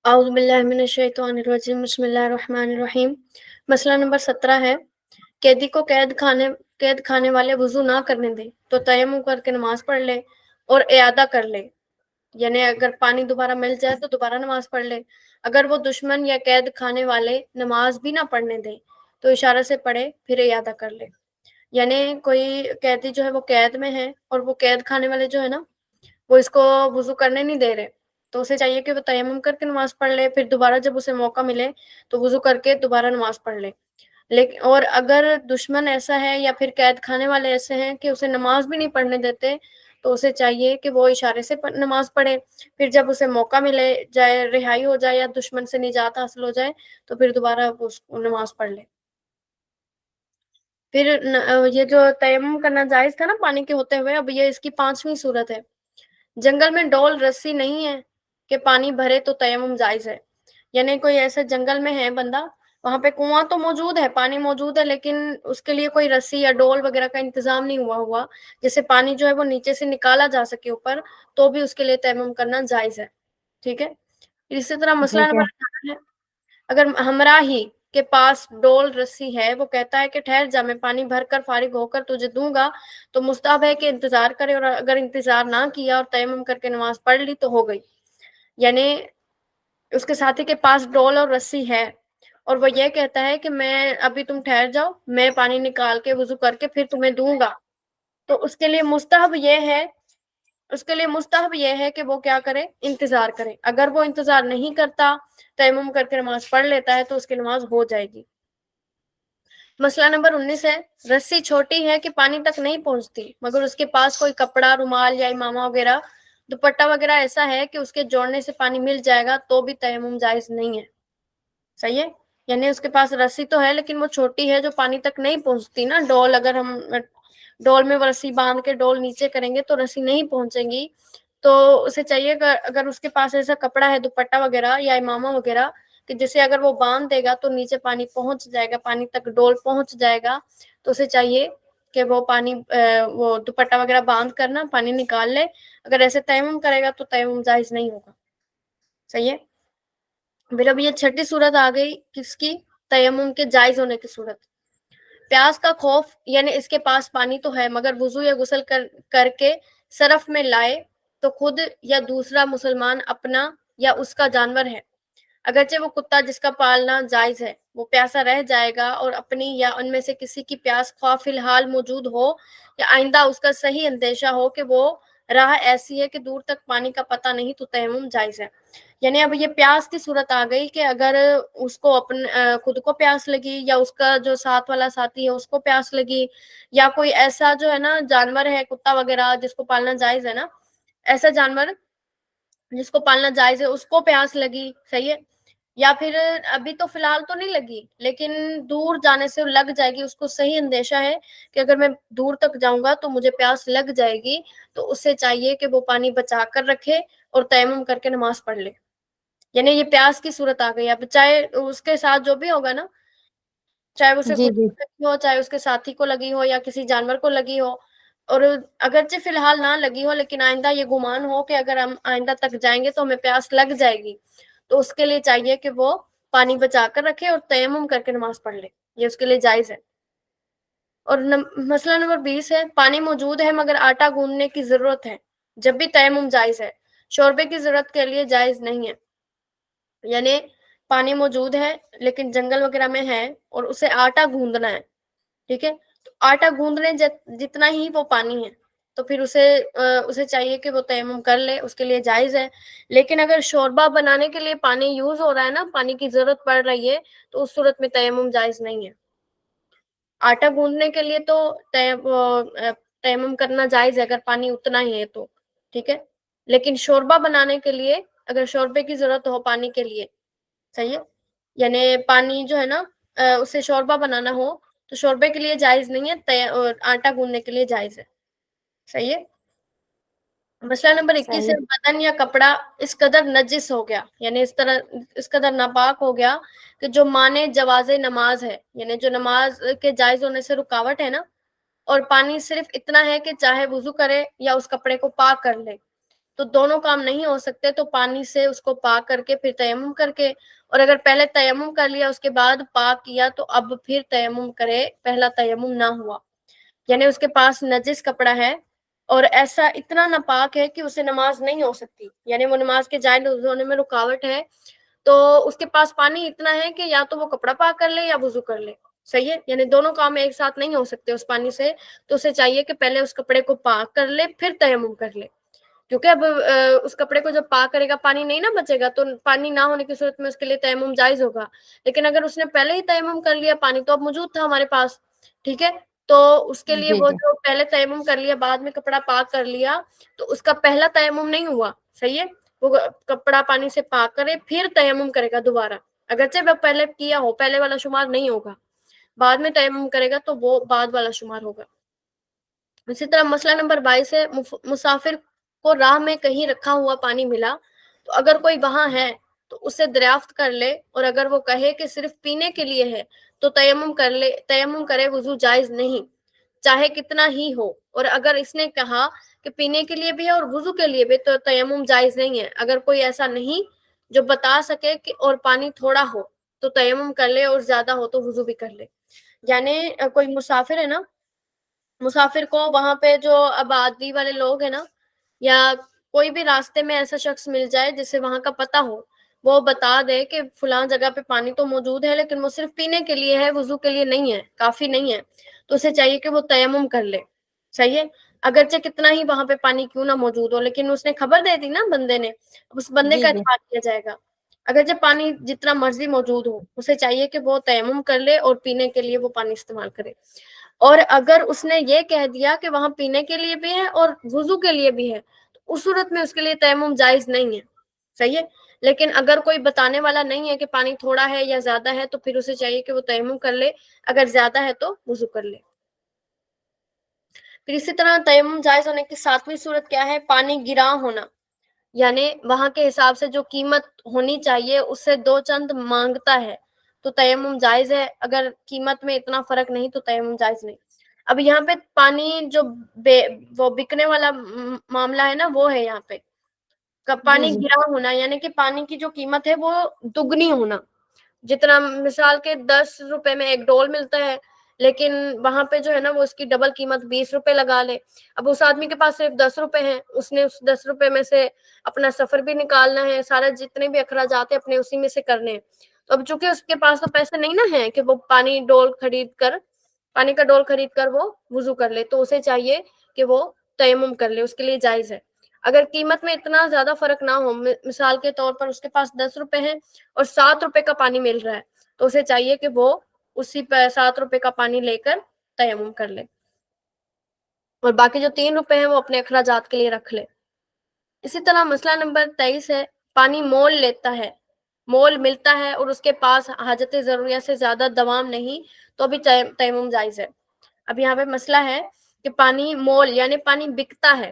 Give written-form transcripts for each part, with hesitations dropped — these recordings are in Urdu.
اعوذ باللہ من الشیطان الرجیم بسم اللہ الرحمن الرحیم۔ مسئلہ نمبر 17 ہے، قیدی کو قید کھانے والے وضو نہ کرنے دے تو تیمم کر کے نماز پڑھ لے اور اعادہ کر لے، یعنی اگر پانی دوبارہ مل جائے تو دوبارہ نماز پڑھ لے۔ اگر وہ دشمن یا قید کھانے والے نماز بھی نہ پڑھنے دے تو اشارے سے پڑھے پھر اعادہ کر لے۔ یعنی کوئی قیدی جو ہے وہ قید میں ہے اور وہ قید کھانے والے جو ہے نا وہ اس کو وضو کرنے نہیں دے رہے، تو اسے چاہیے کہ وہ تیمم کر کے نماز پڑھ لے، پھر دوبارہ جب اسے موقع ملے تو وضو کر کے دوبارہ نماز پڑھ لے۔ لیکن اور اگر دشمن ایسا ہے یا پھر قید کھانے والے ایسے ہیں کہ اسے نماز بھی نہیں پڑھنے دیتے تو اسے چاہیے کہ وہ اشارے سے نماز پڑھے، پھر جب اسے موقع ملے جائے، رہائی ہو جائے یا دشمن سے نجات حاصل ہو جائے تو پھر دوبارہ نماز پڑھ لے۔ پھر یہ جو تیمم کرنا جائز تھا نا پانی کے ہوتے ہوئے، اب یہ اس کی 5ویں صورت ہے۔ جنگل میں ڈول رسی نہیں ہے کہ پانی بھرے تو تیمم جائز ہے، یعنی کوئی ایسے جنگل میں ہے بندہ، وہاں پہ کنواں تو موجود ہے، پانی موجود ہے، لیکن اس کے لیے کوئی رسی یا ڈول وغیرہ کا انتظام نہیں ہوا جس سے پانی جو ہے وہ نیچے سے نکالا جا سکے اوپر، تو بھی اس کے لیے تیمم کرنا جائز ہے۔ ٹھیک ہے، اسی طرح مسئلہ ٹھیک ہے نمبر 18 ہے، اگر ہمراہی کے پاس ڈول رسی ہے، وہ کہتا ہے کہ ٹھہر جا، میں پانی بھر کر فارغ ہو کر تجھے دوں گا، تو مستحب ہے کہ انتظار کرے، اور اگر انتظار نہ کیا اور تیمم کر کے نماز پڑھ لی تو ہو گئی۔ یعنی اس کے ساتھی کے پاس ڈول اور رسی ہے اور وہ یہ کہتا ہے کہ میں ابھی تم ٹھہر جاؤ، میں پانی نکال کے وضو کر کے پھر تمہیں دوں گا، تو اس کے لیے مستحب یہ ہے کہ وہ کیا کرے، انتظار کرے۔ اگر وہ انتظار نہیں کرتا، تیمم کر کے نماز پڑھ لیتا ہے تو اس کی نماز ہو جائے گی۔ مسئلہ نمبر 19 ہے، رسی چھوٹی ہے کہ پانی تک نہیں پہنچتی مگر اس کے پاس کوئی کپڑا، رومال یا امامہ وغیرہ، دوپٹہ وغیرہ ایسا ہے کہ اس کے جوڑنے سے پانی مل جائے گا تو بھی تیمم جائز نہیں ہے۔ صحیح ہے، یعنی اس کے پاس رسی تو ہے لیکن وہ چھوٹی ہے جو پانی تک نہیں پہنچتی نا، ڈول اگر ہم ڈول میں وہ رسی باندھ کے ڈول نیچے کریں گے تو رسی نہیں پہنچے گی، تو اسے چاہیے کہ اگر اس کے پاس ایسا کپڑا ہے، دوپٹہ وغیرہ یا امامہ وغیرہ، کہ جسے اگر وہ باندھ دے گا تو نیچے پانی پہنچ جائے گا، پانی تک ڈول پہنچ جائے گا، تو اسے چاہیے کہ وہ پانی وہ دوپٹہ وغیرہ باندھ کرنا پانی نکال لے۔ اگر ایسے تیمم کرے گا تو تیمم جائز نہیں ہوگا۔ صحیح ہے، پھر اب یہ 6ٹھی صورت آ گئی کس کی، تیمم کے جائز ہونے کی صورت۔ پیاس کا خوف، یعنی اس کے پاس پانی تو ہے مگر وضو یا غسل کر کے صرف میں لائے تو خود یا دوسرا مسلمان اپنا یا اس کا جانور ہے، اگرچہ وہ کتا جس کا پالنا جائز ہے، وہ پیاسا رہ جائے گا، اور اپنی یا ان میں سے کسی کی پیاس خواہ فی الحال موجود ہو یا آئندہ اس کا صحیح اندیشہ ہو کہ وہ راہ ایسی ہے کہ دور تک پانی کا پتہ نہیں تو تیمم جائز ہے۔ یعنی اب یہ پیاس کی صورت آ گئی کہ اگر اس کو خود کو پیاس لگی یا اس کا جو ساتھ والا ساتھی ہے اس کو پیاس لگی، یا کوئی ایسا جو ہے نا جانور ہے کتا وغیرہ جس کو پالنا جائز ہے نا، ایسا جانور جس کو پالنا جائز ہے اس کو پیاس لگی، صحیح ہے، یا پھر ابھی تو فی الحال تو نہیں لگی لیکن دور جانے سے لگ جائے گی، اس کو صحیح اندیشہ ہے کہ اگر میں دور تک جاؤں گا تو مجھے پیاس لگ جائے گی، تو اسے چاہیے کہ وہ پانی بچا کر رکھے اور تیمم کر کے نماز پڑھ لے۔ یعنی یہ پیاس کی صورت آ گئی، اب چاہے اس کے ساتھ جو بھی ہوگا نا، چاہے اسے جی خود جی کو لگی ہو، چاہے اس کے ساتھی کو لگی ہو یا کسی جانور کو لگی ہو، اور اگرچہ فی الحال نہ لگی ہو لیکن آئندہ یہ گمان ہو کہ اگر ہم آئندہ تک جائیں گے تو ہمیں پیاس لگ جائے گی، تو اس کے لیے چاہیے کہ وہ پانی بچا کر رکھے اور تیمم کر کے نماز پڑھ لے، یہ اس کے لیے جائز ہے۔ اور مسئلہ نمبر 20 ہے، پانی موجود ہے مگر آٹا گوندنے کی ضرورت ہے، جب بھی تیمم جائز ہے، شوربے کی ضرورت کے لیے جائز نہیں ہے۔ یعنی پانی موجود ہے لیکن جنگل وغیرہ میں ہے اور اسے آٹا گوندنا ہے، ٹھیک ہے، تو آٹا گوندنے جتنا ہی وہ پانی ہے تو پھر اسے چاہیے کہ وہ تیمم کر لے، اس کے لیے جائز ہے۔ لیکن اگر شوربہ بنانے کے لیے پانی یوز ہو رہا ہے نا، پانی کی ضرورت پڑ رہی ہے، تو اس صورت میں تیمم جائز نہیں ہے۔ آٹا گوندنے کے لیے تو تیمم کرنا جائز ہے اگر پانی اتنا ہی ہے تو، ٹھیک ہے، لیکن شوربہ بنانے کے لیے اگر شوربے کی ضرورت ہو پانی کے لیے، صحیح ہے، یعنی پانی جو ہے نا اسے شوربہ بنانا ہو تو شوربے کے لیے جائز نہیں ہے، آٹا گوندنے کے لیے جائز ہے، صحیح ہے۔ مسئلہ نمبر 21 ہے، صحیح بدن یا کپڑا اس قدر نجس ہو گیا، یعنی اس قدر ناپاک ہو گیا کہ جو مانے جواز نماز ہے، یعنی جو نماز کے جائز ہونے سے رکاوٹ ہے نا، اور پانی صرف اتنا ہے کہ چاہے وضو کرے یا اس کپڑے کو پاک کر لے، تو دونوں کام نہیں ہو سکتے تو پانی سے اس کو پاک کر کے پھر تیمم کر کے، اور اگر پہلے تیمم کر لیا اس کے بعد پاک کیا تو اب پھر تیمم کرے، پہلا تیمم نہ ہوا، یعنی اس کے پاس نجس کپڑا ہے اور ایسا اتنا ناپاک ہے کہ اسے نماز نہیں ہو سکتی، یعنی وہ نماز کے جائز ہونے میں رکاوٹ ہے، تو اس کے پاس پانی اتنا ہے کہ یا تو وہ کپڑا پاک کر لے یا وضو کر لے، صحیح ہے، یعنی دونوں کام ایک ساتھ نہیں ہو سکتے اس پانی سے، تو اسے چاہیے کہ پہلے اس کپڑے کو پاک کر لے پھر تیمم کر لے، کیونکہ اب اس کپڑے کو جب پاک کرے گا پانی نہیں نہ بچے گا، تو پانی نہ ہونے کی صورت میں اس کے لیے تیمم جائز ہوگا، لیکن اگر اس نے پہلے ہی تیمم کر لیا، پانی تو اب موجود تھا ہمارے پاس، ٹھیک ہے، تو اس کے لیے جی وہ جی جو پہلے تیمم کر لیا بعد میں کپڑا پاک کر لیا تو اس کا پہلا تیمم نہیں ہوا، صحیح ہے، وہ کپڑا پانی سے پاک کرے پھر تیمم کرے گا دوبارہ، اگرچہ وہ پہلے کیا ہو پہلے والا شمار نہیں ہوگا، بعد میں تیمم کرے گا تو وہ بعد والا شمار ہوگا۔ اسی طرح مسئلہ نمبر 22 ہے، مسافر کو راہ میں کہیں رکھا ہوا پانی ملا تو اگر کوئی وہاں ہے تو اسے دریافت کر لے، اور اگر وہ کہے کہ صرف پینے کے لیے ہے تو تیمم کر لے، تیمم کرے، وضو جائز نہیں چاہے کتنا ہی ہو، اور اگر اس نے کہا کہ پینے کے لیے بھی ہے اور وضو کے لیے بھی تو تیمم جائز نہیں ہے، اگر کوئی ایسا نہیں جو بتا سکے کہ اور پانی تھوڑا ہو تو تیمم کر لے اور زیادہ ہو تو وضو بھی کر لے، یعنی کوئی مسافر ہے نا، مسافر کو وہاں پہ جو آبادی والے لوگ ہیں نا، یا کوئی بھی راستے میں ایسا شخص مل جائے جسے وہاں کا پتہ ہو، وہ بتا دے کہ فلاں جگہ پہ پانی تو موجود ہے لیکن وہ صرف پینے کے لیے ہے، وضو کے لیے نہیں ہے، کافی نہیں ہے، تو اسے چاہیے کہ وہ تیمم کر لے، صحیح ہے، اگرچہ کتنا ہی وہاں پہ پانی کیوں نہ موجود ہو، لیکن اس نے خبر دے دی نا بندے نے، اس بندے جی کا جی اعتبار کیا جائے گا، اگرچہ پانی جتنا مرضی موجود ہو اسے چاہیے کہ وہ تیمم کر لے اور پینے کے لیے وہ پانی استعمال کرے، اور اگر اس نے یہ کہہ دیا کہ وہاں پینے کے لیے بھی ہے اور وضو کے لیے بھی ہے تو اس صورت میں اس کے لیے تیمم جائز نہیں ہے، صحیح ہے، لیکن اگر کوئی بتانے والا نہیں ہے کہ پانی تھوڑا ہے یا زیادہ ہے تو پھر اسے چاہیے کہ وہ تیمم کر لے، اگر زیادہ ہے تو وضو کر لے۔ پھر اسی طرح تیمم جائز ہونے کی 7ویں صورت کیا ہے؟ پانی گراں ہونا، یعنی وہاں کے حساب سے جو قیمت ہونی چاہیے اس سے 2 چند مانگتا ہے تو تیمم جائز ہے، اگر قیمت میں اتنا فرق نہیں تو تیمم جائز نہیں۔ اب یہاں پہ پانی جو وہ بکنے والا معاملہ ہے نا، وہ ہے یہاں پہ جی پانی جی گرا ہونا، یعنی کہ پانی کی جو قیمت ہے وہ دگنی ہونا، جتنا مثال کے 10 روپے میں 1 ڈول ملتا ہے لیکن وہاں پہ جو ہے نا وہ اس کی ڈبل قیمت 20 روپے لگا لے، اب اس آدمی کے پاس صرف 10 روپے ہیں، اس نے اس 10 روپے میں سے اپنا سفر بھی نکالنا ہے، سارے جتنے بھی اخراجات ہیں اپنے اسی میں سے کرنے ہیں، تو اب چونکہ اس کے پاس تو پیسے نہیں نا ہیں کہ وہ پانی کا ڈول خرید کر وہ وضو کر لے، تو اسے چاہیے کہ وہ تیمم کر لے، اس کے لیے جائز ہے، اگر قیمت میں اتنا زیادہ فرق نہ ہو، مثال کے طور پر اس کے پاس 10 روپے ہیں اور 7 روپے کا پانی مل رہا ہے تو اسے چاہیے کہ وہ اسی 7 روپے کا پانی لے کر تیمم کر لے، اور باقی جو 3 روپے ہیں وہ اپنے اخراجات کے لیے رکھ لے۔ اسی طرح مسئلہ نمبر 23 ہے، پانی مول لیتا ہے، مول ملتا ہے اور اس کے پاس حاجت ضروریہ سے زیادہ دوام نہیں تو بھی تیمم جائز ہے۔ اب یہاں پہ مسئلہ ہے کہ پانی مول یعنی پانی بکتا ہے،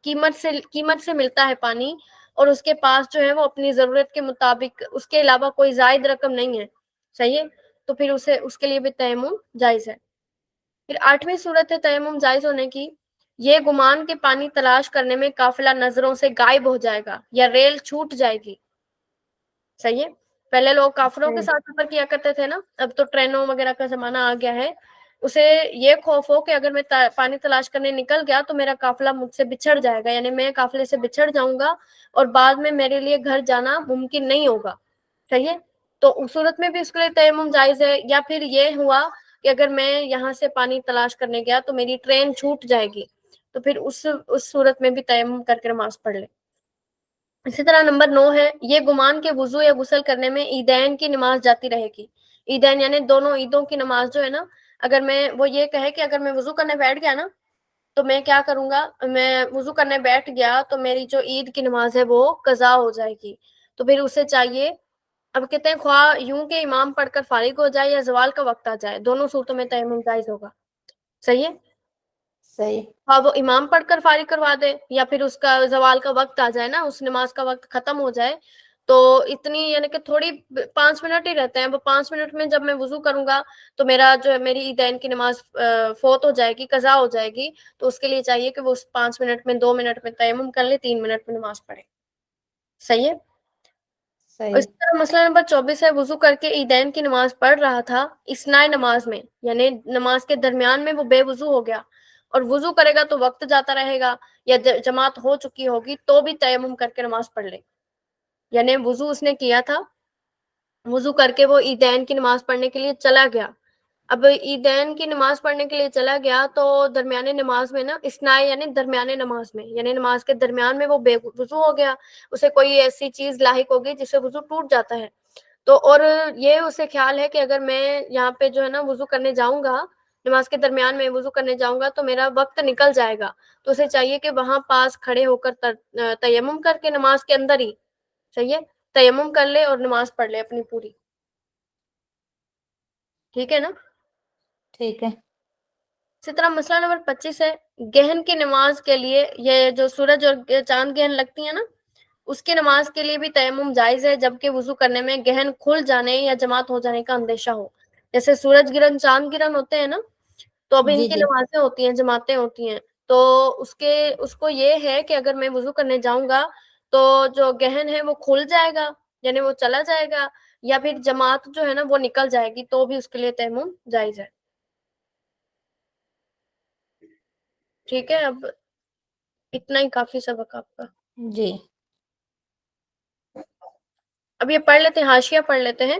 قیمت سے ملتا ہے پانی، اور اس کے پاس جو ہے وہ اپنی ضرورت کے مطابق اس کے علاوہ کوئی زائد رقم نہیں ہے، صحیح ہے، تو پھر اس کے لیے بھی تیمم جائز ہے۔ پھر 8ویں صورت ہے تیمم جائز ہونے کی، یہ گمان کہ پانی تلاش کرنے میں قافلہ نظروں سے غائب ہو جائے گا یا ریل چھوٹ جائے گی، صحیح ہے، پہلے لوگ قافلوں کے صحیح ساتھ سفر کیا کرتے تھے نا، اب تو ٹرینوں وغیرہ کا زمانہ آ گیا ہے، اسے یہ خوف ہو کہ اگر میں پانی تلاش کرنے نکل گیا تو میرا قافلہ مجھ سے بچھڑ جائے گا، یعنی میں قافلے سے بچھڑ جاؤں گا اور بعد میں میرے لیے گھر جانا ممکن نہیں ہوگا، صحیح ہے، تو اس صورت میں بھی اس کے لیے تیمم جائز ہے، یا پھر یہ ہوا کہ اگر میں یہاں سے پانی تلاش کرنے گیا تو میری ٹرین چھوٹ جائے گی تو پھر اس صورت میں بھی تیمم کر کے نماز پڑھ لے۔ اسی طرح نمبر 9 ہے، یہ گمان کے وضو یا غسل کرنے میں عیدین کی نماز جاتی رہے گی، عیدین یعنی دونوں عیدوں کی نماز جو ہے نا، اگر میں وہ یہ کہے کہ اگر میں وضو کرنے بیٹھ گیا نا تو میں کیا کروں گا، میں وضو کرنے بیٹھ گیا تو میری جو عید کی نماز ہے وہ قضا ہو جائے گی، تو پھر اسے چاہیے، اب کہتے ہیں خواہ یوں کہ امام پڑھ کر فارغ ہو جائے یا زوال کا وقت آ جائے، دونوں صورتوں میں تیمم جائز ہوگا، صحیح ہے، صحیح ہاں وہ امام پڑھ کر فارغ کروا دے یا پھر اس کا زوال کا وقت آ جائے نا، اس نماز کا وقت ختم ہو جائے تو اتنی یعنی کہ تھوڑی 5 منٹ ہی رہتے ہیں، وہ 5 منٹ میں جب میں وضو کروں گا تو میرا جو ہے میری عیدین کی نماز فوت ہو جائے گی، قضا ہو جائے گی. تو اس کے لیے چاہیے کہ وہ 5 منٹ میں 2 منٹ میں تیمم کر لے، 3 منٹ میں نماز پڑھے. صحیح ہے. صحیح. اسی طرح مسئلہ نمبر 24 ہے، وضو کر کے عیدین کی نماز پڑھ رہا تھا اثناء نماز میں، یعنی نماز کے درمیان میں وہ بے وضو ہو گیا، اور وضو کرے گا تو وقت جاتا رہے گا یا جماعت ہو چکی ہوگی تو بھی تیمم کر کے نماز پڑھ لے. یعنی وضو اس نے کیا تھا، وضو کر کے وہ عیدین کی نماز پڑھنے کے لیے چلا گیا. اب عیدین کی نماز پڑھنے کے لیے چلا گیا تو درمیانے نماز میں نا اثناء یعنی درمیانے نماز میں، یعنی نماز کے درمیان میں وہ بے وضو ہو گیا، اسے کوئی ایسی چیز لاحق ہوگی جس سے وضو ٹوٹ جاتا ہے. تو اور یہ اسے خیال ہے کہ اگر میں یہاں پہ جو ہے نا وضو کرنے جاؤں گا، نماز کے درمیان میں وضو کرنے جاؤں گا تو میرا وقت نکل جائے گا. تو اسے چاہیے کہ وہاں پاس کھڑے ہو کر تیمم کر کے نماز کے اندر ہی، صحیح ہے، تیمم کر لے اور نماز پڑھ لے اپنی پوری. ٹھیک ہے نا. ٹھیک ہے. اسی طرح مسئلہ نمبر 25 ہے، گہن کی نماز کے لیے، یہ جو سورج اور چاند گہن لگتی ہیں نا، اس کی نماز کے لیے بھی تیمم جائز ہے جبکہ وضو کرنے میں گہن کھل جانے یا جماعت ہو جانے کا اندیشہ ہو. جیسے سورج گرہن چاند گرہن ہوتے ہیں نا، تو اب ان جی کی جی نمازیں ہوتی ہیں، جماعتیں ہوتی ہیں. تو اس کو یہ ہے کہ اگر میں وضو کرنے جاؤں گا تو جو گہن ہے وہ کھل جائے گا، یعنی وہ چلا جائے گا، یا پھر جماعت جو ہے نا وہ نکل جائے گی، تو بھی اس کے لیے تیمم جائز ہے. ٹھیک ہے. اب اتنا ہی کافی سبق آپ کا. جی. اب یہ پڑھ لیتے ہیں، حاشیہ پڑھ لیتے ہیں.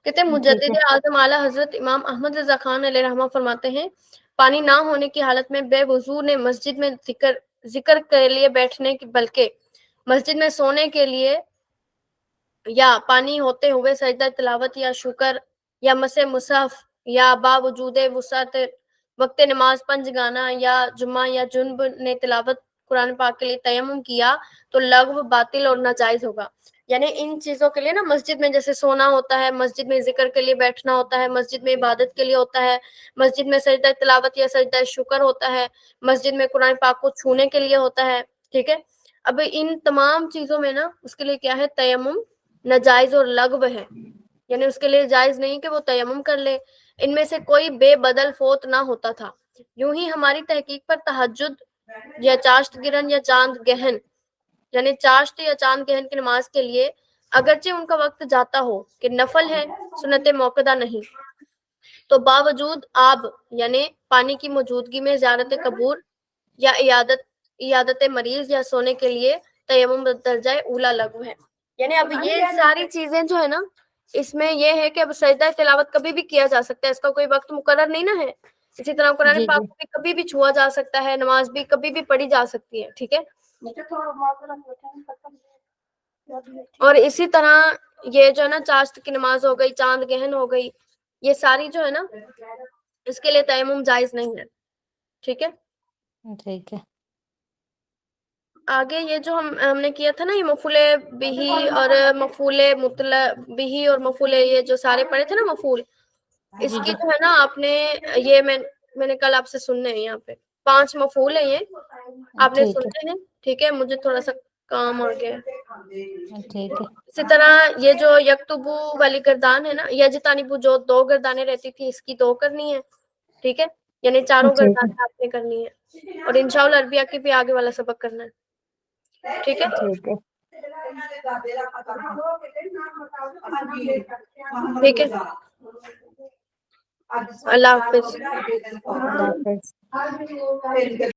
کہتے ہیں ٹھیک مجدد ہے. اعظم اعلیٰ حضرت امام احمد رضا خان علیہ رحمہ فرماتے ہیں، پانی نہ ہونے کی حالت میں بے وضو نے مسجد میں ذکر کے لیے بیٹھنے کی بلکہ مسجد میں سونے کے لیے یا پانی ہوتے ہوئے سجدہ تلاوت یا شکر یا مس مصحف یا باوجود وسعت وقت نماز پنج گانا یا جمعہ یا جنب نے تلاوت قرآن پاک کے لیے تیمم کیا تو لغو باطل اور ناجائز ہوگا. یعنی ان چیزوں کے لیے نا مسجد میں جیسے سونا ہوتا ہے، مسجد میں ذکر کے لیے بیٹھنا ہوتا ہے، مسجد میں عبادت کے لیے ہوتا ہے، مسجد میں سجدہ تلاوت یا سجدہ شکر ہوتا ہے، مسجد میں قرآن پاک کو چھونے کے لیے ہوتا ہے. ٹھیک ہے. اب ان تمام چیزوں میں نا اس کے لیے کیا ہے، تیمم ناجائز اور لغو ہے، یعنی اس کے لیے جائز نہیں کہ وہ تیمم کر لے. ان میں سے کوئی بے بدل فوت نہ ہوتا تھا. یوں ہی ہماری تحقیق پر تہجد یا چاشت گرہن یا چاند گہن، یعنی چاشت یا چاند گہن کی نماز کے لیے اگرچہ ان کا وقت جاتا ہو کہ نفل ہے، سنت موقدہ نہیں، تو باوجود آب یعنی پانی کی موجودگی میں زیارت قبور یا عیادت مریض یا سونے کے لیے تیمم درجہ اولا لغو ہے. یعنی اب یہ ساری چیزیں جو ہے نا، اس میں یہ ہے کہ اب سجدہ تلاوت کبھی بھی کیا جا سکتا ہے، اس کا کوئی وقت مقرر نہیں نا ہے. اسی طرح قرآن جی پاک جی. کو بھی کبھی بھی چھوا جا سکتا ہے، نماز بھی کبھی بھی پڑھی جا سکتی ہے. ٹھیک ہے. اور اسی طرح یہ جو ہے نا چاشت کی نماز ہو گئی، چاند گہن ہو گئی، یہ ساری جو ہے نا اس کے لیے تیمم جائز نہیں ہے. ٹھیک ہے. ٹھیک ہے. آگے یہ جو ہم نے کیا تھا نا، یہ مفعول بہ اور مفعول مطلق بہ اور مفعول، یہ جو سارے پڑھے تھے نا مفعول، اس جی کی جی. جو ہے نا آپ نے یہ میں نے کل آپ سے سننے ہیں، یہاں پہ 5 مفعول ہیں، یہ آپ نے ٹھیک ہے. سننے ہیں. ٹھیک ہے. مجھے تھوڑا سا کام آ گیا ہے. ٹھیک ہے. اسی طرح یہ جو یکتبو والی گردان ہے نا، یجتانبو جو 2 گردانیں رہتی تھی، اس کی 2 کرنی ہے. ٹھیک ہے. یعنی 4 ٹھیک ہے. گردانیں آپ نے کرنی ہے، اور انشاءاللہ عربیہ کی بھی آگے والا سبق کرنا ہے. ٹھیک ہے. ٹھیک ہے. ٹھیک ہے. اللہ حافظ. اللہ حافظ.